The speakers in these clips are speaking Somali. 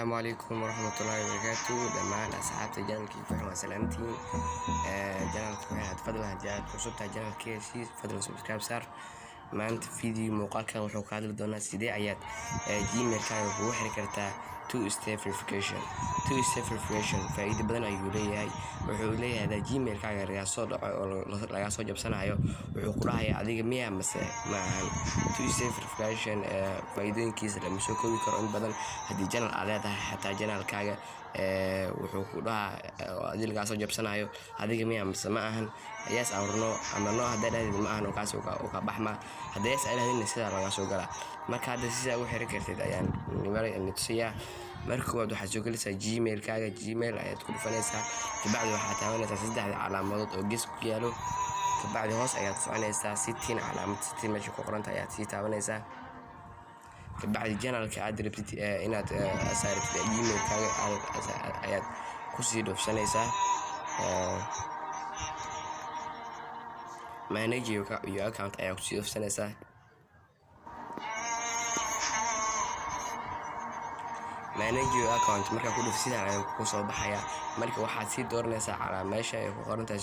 السلام عليكم ورحمة الله وبركاته. دمان أصحابتي جانلكي كوحنا سلامتين. جانلكي كوحنا تفضل هديات كورسوبتا جانلكي شي تفضل سبسكرايب صار maanta video muuqaalkan wuxuu ka hadli doonaa sidee ayaad gmailkaaga ugu xiri kartaa two step verification faa'iido badan ayuu leeyahay. Wuxuu leeyahay gmailkaaga laga soo dhaco oo laga soo jabsanayo wuxuu ku dhahayaa adiga miyaa mase ma ahan. Two step verification faa'iidooyinkiisa lama soo koobi karo in badan. haddii channel aad leedahay xataa channelkaaga wuxuu ku dhahaa adiga laga soo jabsanayo adiga miyaa mase ma ahan. yes or no ama no haddii aad ma ahan oo kaas oo ka baxma haddii ay leedahay sida laga soo galaa. marka hadda sida ugu xiri kartid ayaan nitusiyaa. marka waad waxaad soo galaysaa gmailkaaga, gmail ayaad ku dhufanaysaa, kabacdi waxaad taabanaysaa saddexda calaamadood oo gees ku yaalo, kabacdi hoos ayaad soconaysaa sittin calaamad sittin meesha ku qoran tahay ayaad sii taabanaysaa. kabacdi channelka aad rabtid inaad saaratid gmailkaaga ayaad ku sii dhufsanaysaa. manage your account ayaad ku sii dhufsanaysaa. manage your account marka ku dhufsidaan ayuu ku soo baxaya. marka waxaad sii dooranaysaa calaameesha ay ku qoran tahay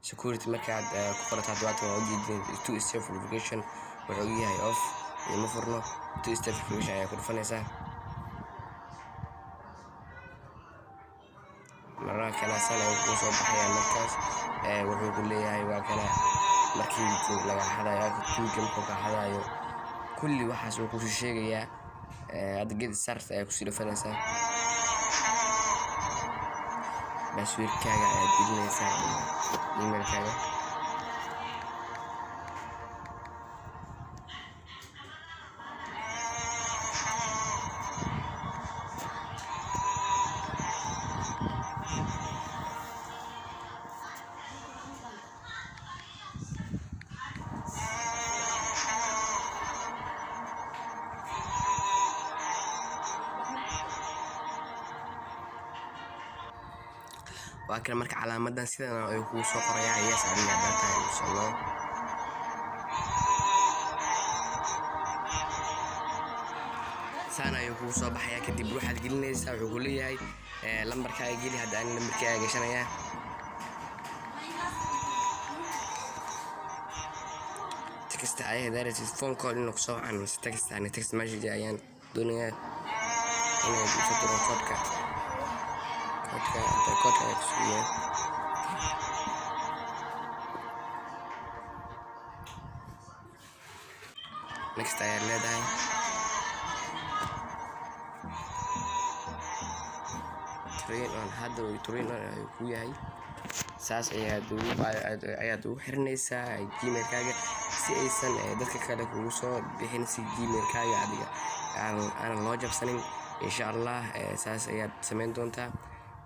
security markaad ku qorato hadwaad waa ujeedin two step verification wuxuu yahay off iyo ma furno. two step verification ayaa ku dhufanaysaa. marka kala sala ku soo baxaya markaas wuxuu ku leeyahay waa kala markii laga hadayo tuuga markuu ka hadayo kulli waxaas uu ku sheegayaa aad geed sart ay ku sii dhufanaysaa. passwordkaaga aad gelinaysaa emailkaaga. waa kan marka calaamadan sidan ay ku soo qorayaan yes adiga data inshallah. sana ayuu ku soo baxaya kadib waxaad gelinaysaa wuxuu ku leeyahay lambarkaaga geli. hadda aan lambarkaaga gashanaya text ay direct phone call inuu soo aan text message ayaan doonayaa inay ku soo diro codka ya. next ayaad leedahay. train on hadda way train on ayuu ku yahay. saas ayaad ugu xirinaysaa gmailkaaga si aysan dadka kale kugu soo bixin, si gmailkaaga adiga aan loo jabsanin insha Allah. saas ayaad samayn doontaa.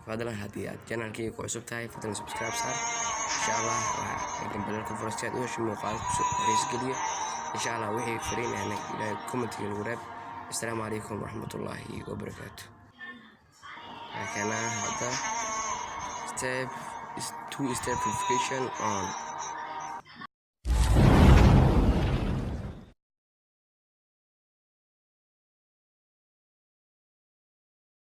fadlan haddii aad channelkayga ku cusub tahay fadlan subscribe saar insha Allah. waxaan ballanka fursaad u hesho muuqaal ku xiisgeliyo insha Allah. wixii fariin ahna ilaa comment-ka lagu reeb. assalaamu calaykum waraxmatullaahi wabarakaatuh. kana hadda two step verification on